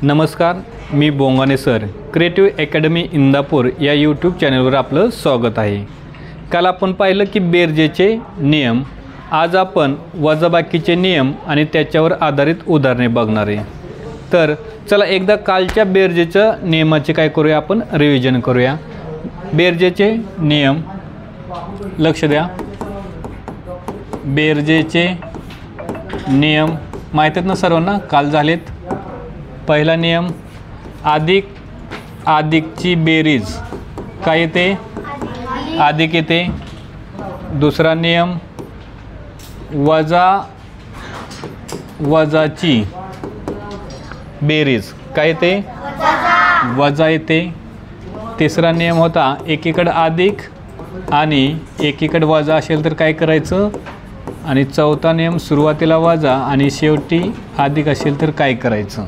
नमस्कार, मी बोंगाने sir creative academy Indapur या YouTube चॅनलवर आपलं स्वागत आहे। काल आपण पाहिलं की बेरजेचे नियम। आज आपण वजाबाकीचे नियम आणि त्याच्यावर आधारित उदाहरणे बघणार आहे। तर चला एकदा कालच्या बेरजेच्या नियमाचे काय करूया, आपण रिव्हिजन करूया। बेरजेचे नियम लक्ष द्या। बेरजेचे नियम माहित आहेत ना सर्वांना, काल झालेत। पहिला नियम अधिकची बेरीज काय येते, अधिक येते। दुसरा नियम वजाची बेरीज काय येते, वजा येते। तिसरा नियम होता एकीकडे अधिक आणि एकीकडे वजा असेल तर काय करायचं। आणि चौथा नियम सुरुवातीला वजा आणि शेवटी अधिक असेल तर काय करायचं।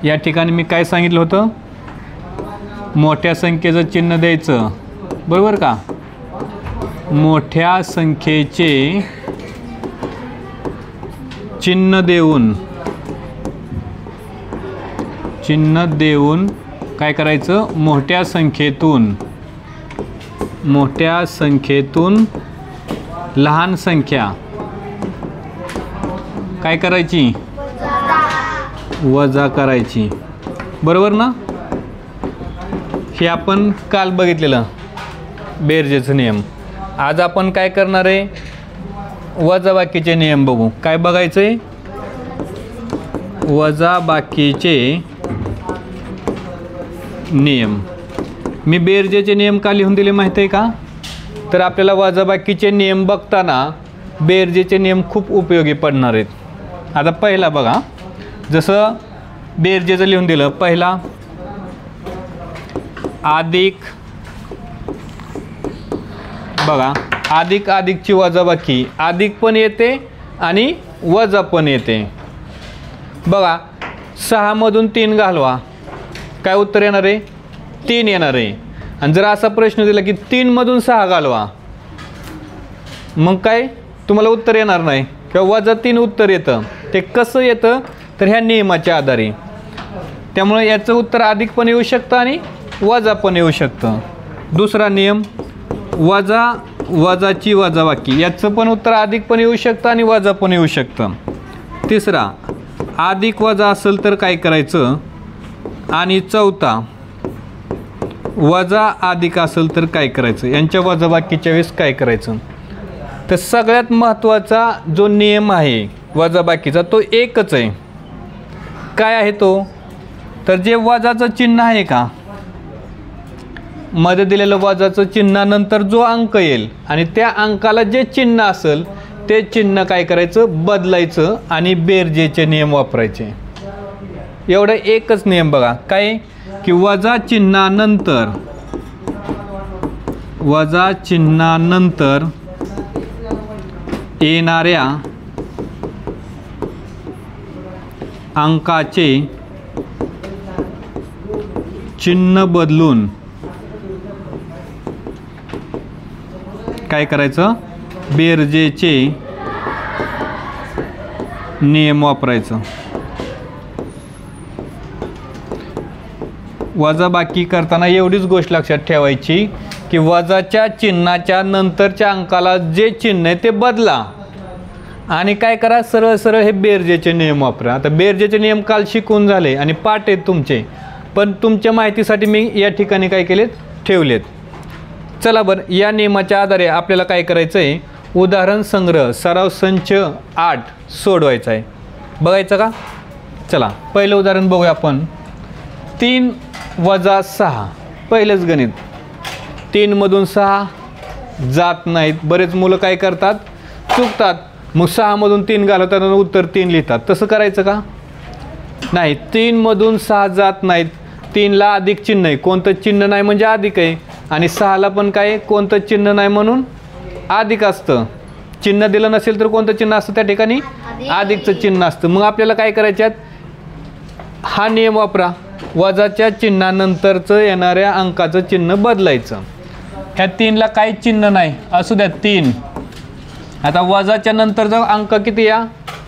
या ठिकाणी मी काय सांगितलं होतं, मोठ्या संख्येचं चिन्ह द्यायचं, बरोबर का। मोठ्या संख्येचे चिन्ह देऊन काय करायचं, मोठ्या संख्येतून लहान संख्या काय करायची, वजा करायची, बरोबर ना। हे आपण काल बघितलेलं बेरजेचे नियम। आज आपण काय करणार आहे, वजाबाकीचे नियम बघू। काय बघायचंय, वजाबाकीचे नियम। मी बेरजेचे नियम का लिहून दिले माहिती आहे का, तर आपल्याला वजाबाकीचे नियम बघताना बेरजेचे नियम खूप उपयोगी पडणार आहेत। आता पहिला बघा, जसं बेरजेचं लिहून दिलं, पहिला अधिक, बघा अधिकची वजाबाकी, अधिक पण येते आणि वजा पण येते। बघा 6 मधून 3 घालवा, काय उत्तर येणार आहे, 3 येणार आहे। आणि जर असा प्रश्न दिला की 3 मधून 6 घालवा, मग काय तुम्हाला उत्तर येणार नाही किंवा वजा 3 उत्तर येतं। ते कसं येतं तर ह्या नियमाच्या आधारे। त्यामुळे याचं उत्तर अधिक पण येऊ शकतं आणि वजा पण येऊ शकतं। दुसरा नियम वजाची वजाबाकी, याचं पण उत्तर अधिक पण येऊ शकतं आणि वजा पण येऊ शकतं। तिसरा अधिक वजा असेल तर काय करायचं, आणि चौथा वजा अधिक असेल तर काय करायचं, यांच्या वजाबाकीच्या वेळेस काय करायचं। तर सगळ्यात महत्त्वाचा जो नियम आहे वजाबाकीचा तो एकच आहे। काय आहे तो, तर जे वजाचं चिन्ह आहे का, मध्ये दिलेलं वजाचं चिन्हानंतर जो अंक येईल आणि त्या अंकाला जे चिन्ह असेल ते चिन्ह काय करायचं, बदलायचं आणि बेरजेचे नियम वापरायचे। एवढं एकच नियम बघा, काय की वजा चिन्हानंतर येणाऱ्या अंकाचे चिन्ह बदलून काय करायचं, बेरजेचे नियम वापरायचं। वजाबाकी करताना एवढीच गोष्ट लक्षात ठेवायची की वजाच्या चिन्हाच्या नंतरच्या अंकाला जे चिन्ह आहे ते बदला आणि काय करा, सरळ सरळ हे बेरजेचे नियम वापरा। आता बेरजेचे नियम काल शिकून झाले आणि पाठ आहेत तुमचे, पण तुमच्या माहितीसाठी मी या ठिकाणी काय केलेत, ठेवलेत। चला बरं, या नियमाच्या आधारे आपल्याला काय करायचं आहे, उदाहरण संग्रह सराव संच 8 सोडवायचा आहे। बघायचं का, चला पहिलं उदाहरण बघूया आपण। 3 वजा 6, पहिलंच गणित। 3 मधून 6 जात नाहीत, बरेच मुलं काय करतात, चुकतात, मग 6 मधून 3 घालवतात आणि उत्तर 3 लिहितात। तसं करायचं का, नाही। 3 मधून 6 जात नाहीत, 3ला अधिक चिन्ह आहे, कोणतं चिन्ह नाही म्हणजे अधिक आहे, आणि 6ला पण काय कोणतं चिन्ह नाही म्हणून अधिक असतं। चिन्ह दिलं नसेल तर कोणतं चिन्ह असतं, त्या ठिकाणी अधिकचं चिन्ह असतं। मग आपल्याला काय करायच्यात, हा नियम वापरा, वजाच्या चिन्हानंतरचं येणाऱ्या अंकाचं चिन्ह बदलायचं। ह्या 3ला काही चिन्ह नाही, असू द्या 3। आता वजाच्या नंतरचा अंक किती या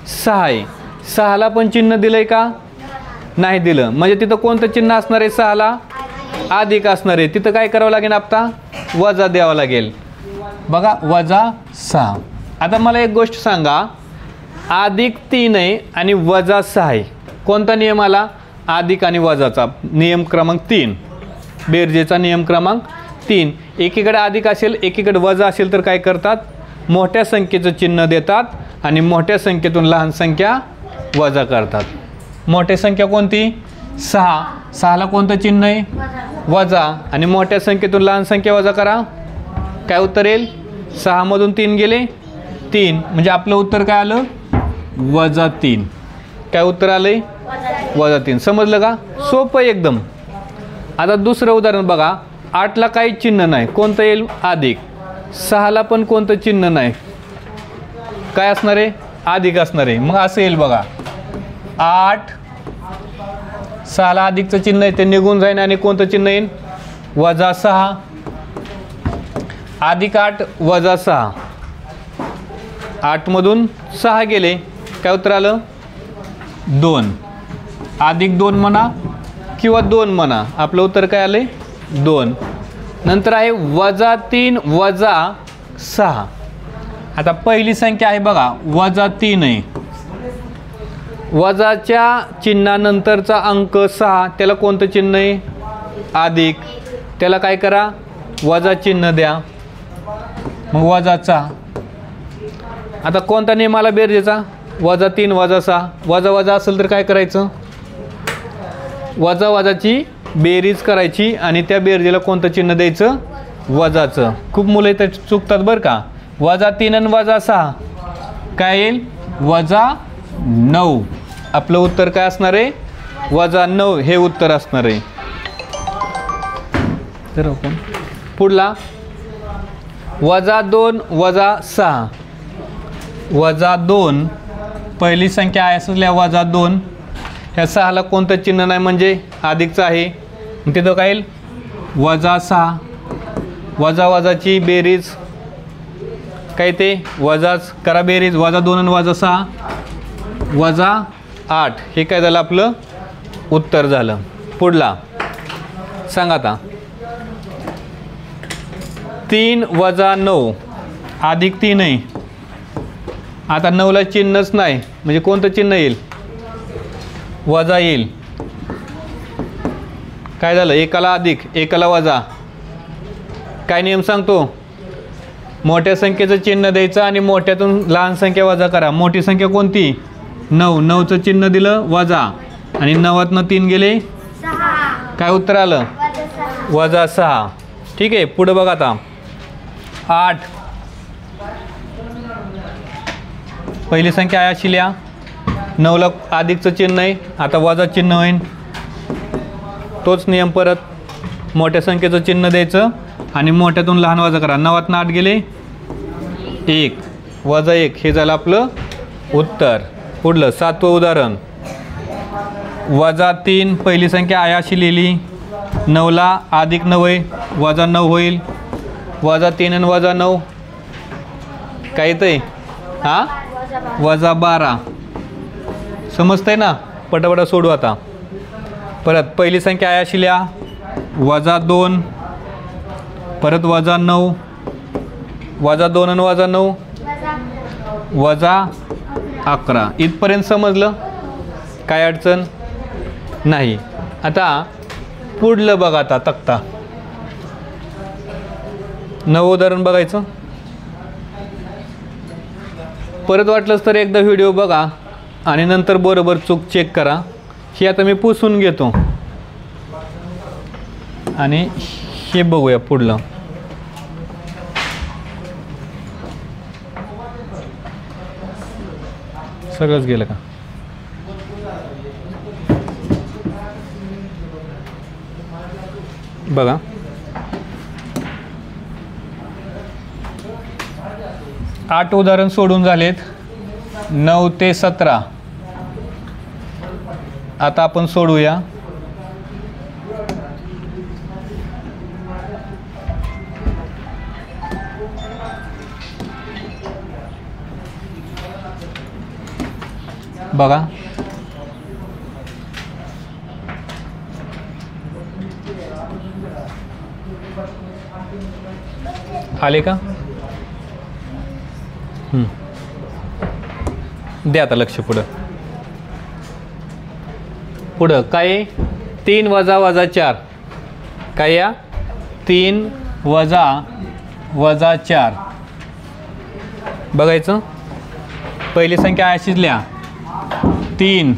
6 आहे, 6ला पण चिन्ह दिलंय का नाही दिलं म्हणजे तिथं कोणतं चिन्ह असणार आहे? 6ला अधिक असणार आहे. तिथं काय करावं लागेल? आता वजा द्यावं लागेल. बघा -6. आता मला एक गोष्ट सांगा, +3 आहे आणि -6 आहे. कोणता नियम आला? अधिक आणि वजाचा नियम क्रमांक 3, बेरजेचा नियम क्रमांक 3. एकीकडे अधिक असेल एकीकडे वजा असेल तर काय करतात? मोठ्या संख्येचं चिन्ह देतात आणि मोठ्या संख्येतून लहान संख्या वजा करतात. मोठी संख्या कोणती? 6. 6ला कोणतं चिन्ह आहे? वजा. आणि मोठ्या संख्येतून लहान संख्या वजा करा. काय उत्तर येईल? 6 मधून 3 गेले 3, म्हणजे आपलं उत्तर काय आलं? -3. काय उत्तर आलंय? -3. समजलं का? सोपं एकदम. आता दुसरं उदाहरण बघा. 8ला काही चिन्ह नाही, कोणतं येईल? अधिक. 6ला पण कोणतं चिन्ह नाही, काय असणार आहे? अधिक असणार आहे. मग असं येईल बघा, 8 6ला अधिकचं चिन्ह आहे ते निघून जाईल आणि कोणतं चिन्ह येईल? -6. +8 -6. 8 मधून 6 गेले, काय उत्तर आलं? 2. +2 म्हणा किंवा 2 म्हणा, आपलं उत्तर काय आलंय? 2. नंतर आहे -3 -6. आता पहिली संख्या आहे बघा, -3 आहे. वजाच्या चिन्हानंतरचा अंक 6, त्याला कोणतं चिन्ह आहे? अधिक. त्याला काय करा? वजा चिन्ह द्या, मग -6. आता कोणता नियम आला बेरजेचा? -3 -6. वजा असेल तर काय करायचं? वजाची बेरीज करायची आणि त्या बेरजेला कोणतं चिन्ह द्यायचं? वजाचं. खूप मुलं इथं चुकतात बरं का. -3 आणि -6 काय येईल? -9. आपलं उत्तर काय असणार आहे? -9 हे उत्तर असणार आहे. तर आपण पुढला -2 -6. -2 पहिली संख्या आहे असल्या -2. ह्या 6ला कोणतं चिन्ह नाही म्हणजे अधिकचं आहे, तिथं काय येईल? -6. वजाची बेरीज काय ते? वजाच करा बेरीज. -2 आणि -6 -8. हे काय झालं? आपलं उत्तर झालं. पुढला सांगा आता. 3 -9 +3 आहे. आता 9ला चिन्हच नाही म्हणजे कोणतं चिन्ह येईल? वजा येईल. काय झालं? एकाला अधिक एकाला वजा. काय नियम सांगतो? मोठ्या संख्येचं चिन्ह द्यायचं आणि मोठ्यातून लहान संख्या वजा करा. मोठी संख्या कोणती? 9. 9चं चिन्ह दिलं वजा आणि 9तनं 3 गेले 6. काय उत्तर आलं? -6. ठीक आहे. पुढे बघा आता. 8 पहिली संख्या आहे अशी लिहा. 9ला अधिकचं चिन्ह आहे, आता वजा चिन्ह होईल. तोच नियम परत, मोठ्या संख्येचं चिन्ह द्यायचं आणि मोठ्यातून लहान वजा करा. 9तनं 8 गेले 1 -1 हे झालं आपलं उत्तर. पुढलं 7वं उदाहरण. -3 पहिली संख्या आहे अशी लिहिली. 9ला अधिक 9 आहे, -9 होईल. -3 आणि -9 काय येतंय? हां -12. समजतंय ना? पटापटा सोडू आता. परत पहिली संख्या आहे अशी लिहा. -2 परत -9 -2 आणि -9 -11. इथपर्यंत समजलं? काय अडचण नाही. आता पुढलं बघा. आता तक्ता 9 उदाहरण बघायचं. परत वाटलंच तर एकदा व्हिडिओ बघा आणि नंतर बरोबर चूक चेक करा. ही आता मी पुसून घेतो आणि हे बघूया पुढलं. सगळंच गेलं का? बघा. 8 उदाहरण सोडून झालेत. 9 ते 17 आता आपण सोडूया. बघा आले का? द्या आता लक्ष पुढं. पुढं काय? 3 वजा वजा 4. काय या? 3 वजा वजा 4. बघायचं. पहिली संख्या अशीच लिहा. 3.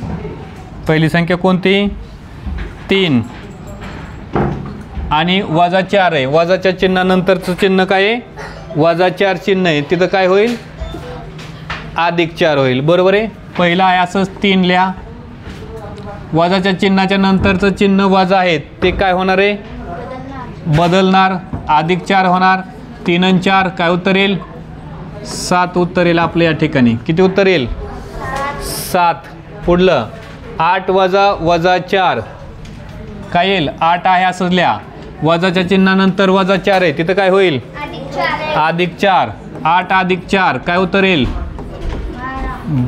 पहिली संख्या कोणती? 3 आणि वजा 4 आहे. वजाच्या चिन्हानंतरचं चिन्ह काय आहे? वजा 4 चिन्ह आहे. तिथं काय होईल? अधिक 4 होईल. बरोबर आहे. पहिला आहे असंच 3 लिहा. वजाच्या चिन्हाच्या नंतरचं चिन्ह वजा आहे ते काय होणार आहे? बदलणार. अधिक 4 होणार. 3 आणि 4 काय उत्तर येईल? 7 उत्तर येईल आपल्या या ठिकाणी. किती उत्तर येईल? 7. पुढलं 8 वजा वजा 4 काय येईल? 8 आहे असंच लिहा. वजाच्या चिन्हानंतर वजा 4 आहे तिथं काय होईल? अधिक 4. 8 अधिक 4 काय उत्तर येईल?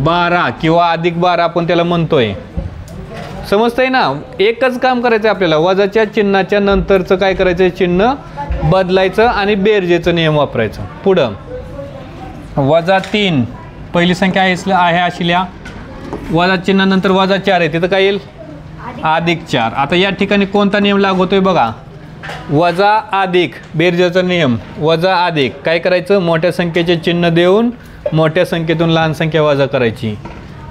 12 किंवा अधिक 12 आपण त्याला म्हणतोय. समजतंय ना? एकच काम करायचं आपल्याला. वजाच्या चिन्हाच्या नंतरचं काय करायचं? चिन्ह बदलायचं आणि बेरजेचं नियम वापरायचं. पुढं वजा 3 पहिली संख्या आहे अशी लिहा. वजा चिन्हानंतर वजा 4 आहे तिथं काय येईल? अधिक 4. आता या ठिकाणी कोणता नियम लागू होतोय बघा? वजा अधिक बेरजेचा नियम. वजा अधिक काय करायचं? मोठ्या संख्येचे चिन्ह देऊन मोठ्या संख्येतून लहान संख्या वजा करायची.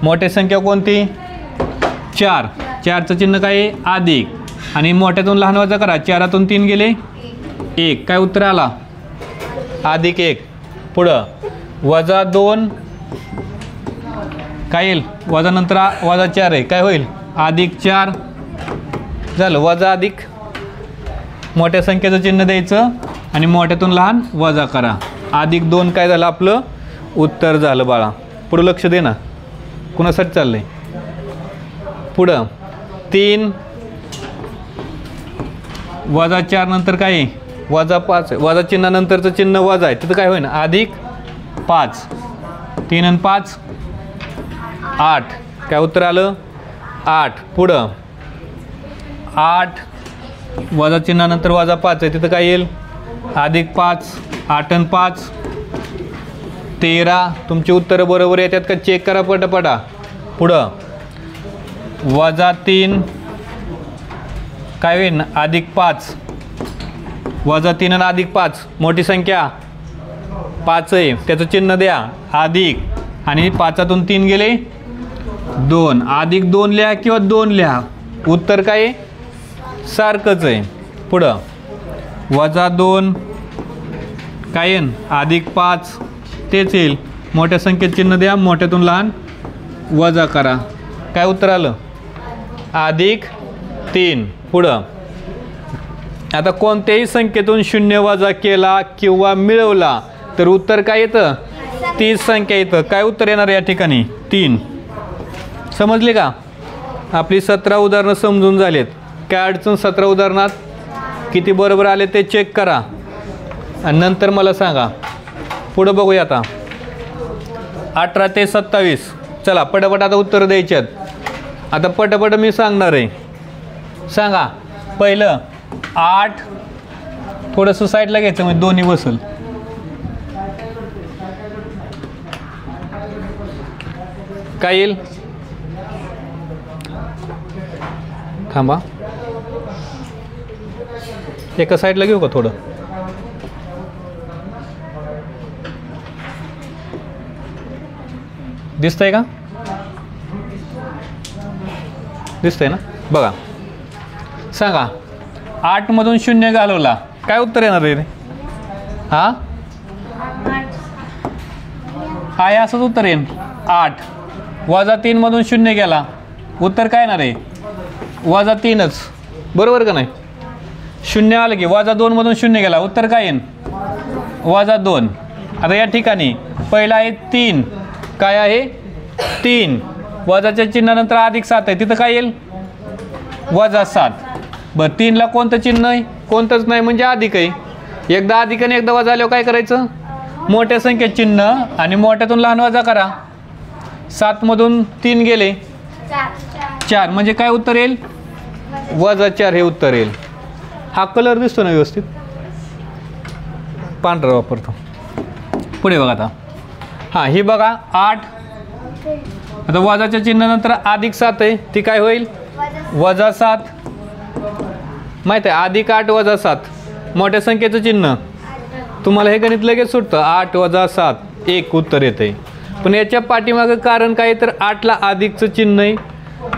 मोठी संख्या कोणती? 4. 4चं चिन्ह काय आहे? अधिक. आणि मोठ्यातून लहान वजा करा. 4तून 3 गेले 1 काय उत्तर आला? अधिक 1. पुढं वजा 2 काय येईल? वजा नंतर वजा 4 आहे काय होईल? अधिक 4 झालं. वजा अधिक मोठ्या संख्येचं चिन्ह द्यायचं आणि मोठ्यातून लहान वजा करा. अधिक 2 काय झालं? आपलं उत्तर झालं बाळा. पुढं लक्ष दे ना. कुणासाठी चाललंय? पुढं 3 वजा 4 नंतर काय आहे? वजा 5 आहे. वजा चिन्हानंतरचं चिन्ह वजा आहे तिथं काय होईल? अधिक 5. 3 आणि 5 8 काय उत्तर आलं? 8. पुढं 8 वजा चिन्हानंतर वजा 5 आहे तिथं काय येईल? अधिक 5. 8 आणि 5 13. तुमची उत्तरं बरोबर येतात का? चेक करा पटापटा. पुढं वजा 3 काय होईल? अधिक 5. वजा 3 आणि अधिक 5 मोठी संख्या 5 आहे त्याचं चिन्ह द्या. अधिक आणि 5तून 3 गेले 2. अधिक 2 लिहा किंवा 2 लिहा. उत्तर काय आहे? सारखंच आहे. पुढं वजा 2 काय येईल? अधिक 5 तेच येईल. मोठ्या संख्येत चिन्ह द्या. मोठ्यातून लहान वजा करा. काय उत्तर आलं? अधिक 3. पुढं आता कोणत्याही संख्येतून 0 वजा केला किंवा मिळवला तर उत्तर काय येतं? 30 संख्या येतं. काय उत्तर येणार या ठिकाणी? 3. समजले का? आपली 17 उदाहरणं समजून झालेत. काय अडचण 17 उदाहरणात? किती बरोबर आले ते चेक करा आणि नंतर मला सांगा. पुढं बघूया आता 18 ते 27. चला पटापट आता उत्तरं द्यायची आहेत. आता पटापट मी सांगणार आहे. सांगा. पहिलं 8 थोडंसं साईडला घ्यायचं म्हणजे दोन्ही बसल. काय येईल? थांबा एका साईडला घेऊ का थोडं? दिसतंय का? दिसतंय ना? बघा सांगा. 8 मधून 0 घालवला काय उत्तर येणार रे? हा आहे असंच उत्तर येईल. 8 वजा 3 मधून 0 गेला उत्तर काय येणार आहे? वजा 3च. बरोबर का नाही? 0 आलं की वजा 2 मधून 0 गेला उत्तर काय येईल? वजा 2. आता या ठिकाणी पहिला आहे 3 काय आहे? 3 वजाच्या चिन्हानंतर अधिक 7 आहे तिथं काय येईल? वजा 7. बरं 3ला कोणतं चिन्ह आहे? कोणतंच नाही म्हणजे अधिक आहे. एकदा अधिक आणि एकदा वजा आल्यावर काय करायचं? मोठ्या संख्येत चिन्ह आणि मोठ्यातून लहान वजा करा. 7 मधून 3 गेले 4 म्हणजे काय उत्तर येईल? वजा 4 हे उत्तर येईल. हा कलर दिसतो ना व्यवस्थित? पांढरा वापरतो. पुढे बघा आता. हां ही बघा 8. आता वजाच्या चिन्हानंतर +7 आहे, ती काय होईल? -7. माहीत आहे +8 -7 मोठ्या संख्येचं चिन्ह. तुम्हाला हे गणित लगेच सुटतं. 8 - 7 1 उत्तर येते. पण याच्या पाठीमागं कारण काय तर 8ला अधिकचं चिन्ह आहे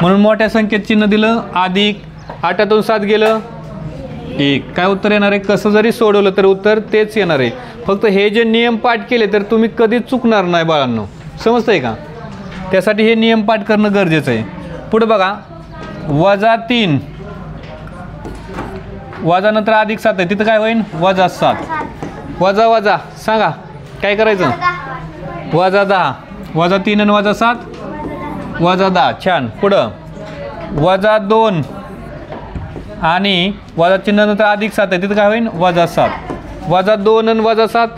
म्हणून मोठ्या संख्येत चिन्ह दिलं. अधिक 8तून 7 गेलं 1. काय उत्तर येणार आहे? कसं जरी सोडवलं तर उत्तर तेच येणार आहे. फक्त हे जे नियम पाठ केले तर तुम्ही कधीच चुकणार नाही बाळांनो. समजतंय का? त्यासाठी हे नियम पाठ करणं गरजेचं आहे. पुढे बघा -3 वजानंतर +7 आहे, तिथं काय होईल? -7. वजा सांगा काय करायचं? -10 -3 आणि -7 -10. छान. पुढं -2 आणि वजा चिन्हानंतर +7 आहे, तिथं काय होईल? -7. -2 आणि -7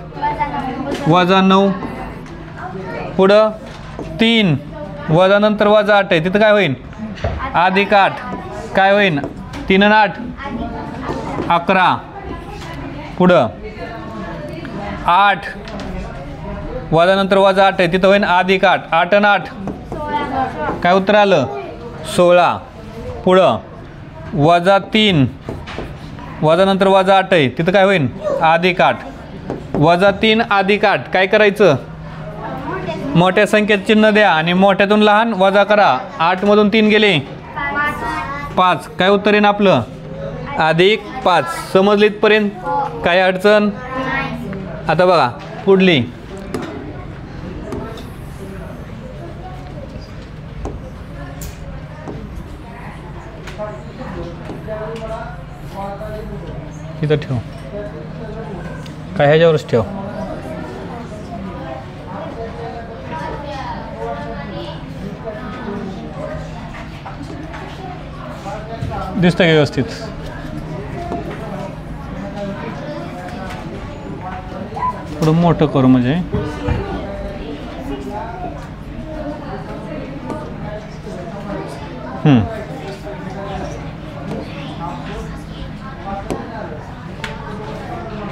-9. पुढं 3 वजानंतर -8 आहे, तिथं काय होईल? +8. काय होईल? 3 आणि 8 11. पुढं 8 वजानंतर -8 आहे, तिथं होईल +8. 8 आणि 8 काय उत्तर आलं? 16. पुढं -3 वजानंतर -8 आहे, तिथं काय होईल? +8. -3 +8 काय करायचं? मोठ्या संख्येत चिन्ह द्या आणि मोठ्यातून लहान वजा करा. 8 मधून 3 गेले 5. काय उत्तर येईल आपलं? +5. समजली इथपर्यंत? काय अडचण? आता बघा पुढली. इथं ठेव. काय ह्याच्यावरच ठेव. दिसतं का व्यवस्थित? थोडं मोठं करू म्हणजे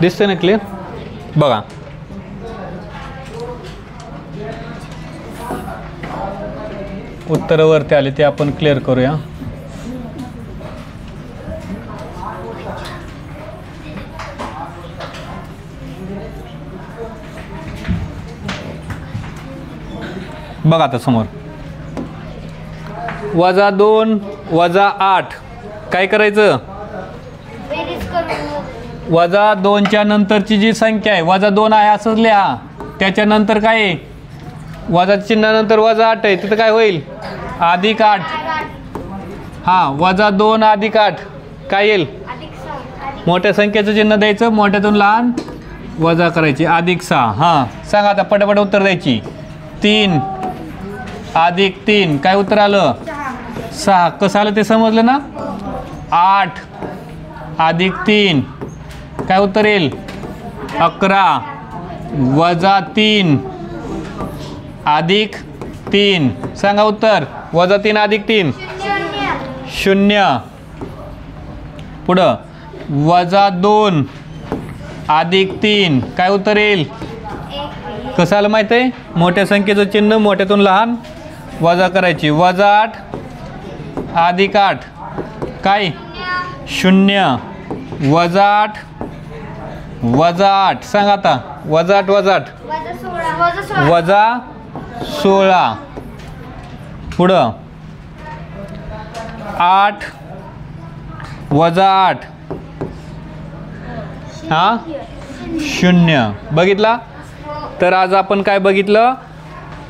दिसतंय ना क्लिअर? बघा उत्तरावरती आले ते आपण क्लिअर करूया. बघा आता समोर -2 -8 काय करायचं? -2च्या नंतरची जी संख्या आहे -2 आहे असंच लिहा. त्याच्यानंतर काय आहे? वजा चिन्हानंतर -8 आहे, तिथं काय होईल? +8. हां -2 +8 काय येईल? मोठ्या संख्येचं चिन्ह द्यायचं, मोठ्यातून लहान वजा करायची. +6. हां सांगा आता पटापट उत्तर द्यायची. 3 +3 काय उत्तर आलं? 6. कसं आलं ते समजलं ना? 8 +3 काय उत्तर येईल? 11 -3 +3 सांगा उत्तर. -3 +3 0. पुढं -2 +3 काय उत्तर येईल? कसं आलं माहिती आहे? मोठ्या संख्येचं चिन्ह मोठ्यातून लहान वजा करायची. -8 +8 काय? 0. -8 -8 सांगा आता. -8 -16 पुढं 8 -8 हां 0. बघितला? तर आज आपण काय बघितलं?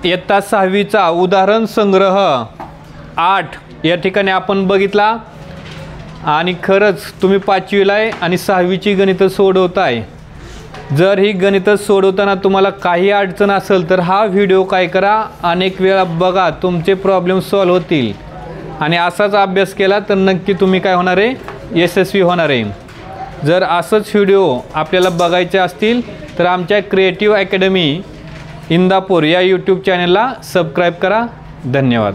इयत्ता 6वीचा उदाहरण संग्रह 8 या ठिकाणी आपण बघितला. आणि खरंच तुम्ही 5वीला आहे आणि 6वीची गणितं सोडवताय. जर ही गणितं सोडवताना तुम्हाला काही अडचण असेल तर हा व्हिडिओ काय करा, अनेक वेळा बघा, तुमचे प्रॉब्लेम सॉल्व होतील. आणि असाच अभ्यास केला तर नक्की तुम्ही काय होणार आहे? यशस्वी होणार आहे. जर असंच व्हिडिओ आपल्याला बघायचे असतील तर आमच्या क्रिएटिव्ह अकॅडमी इंदापूर या यूट्यूब चॅनलला सबस्क्राईब करा. धन्यवाद.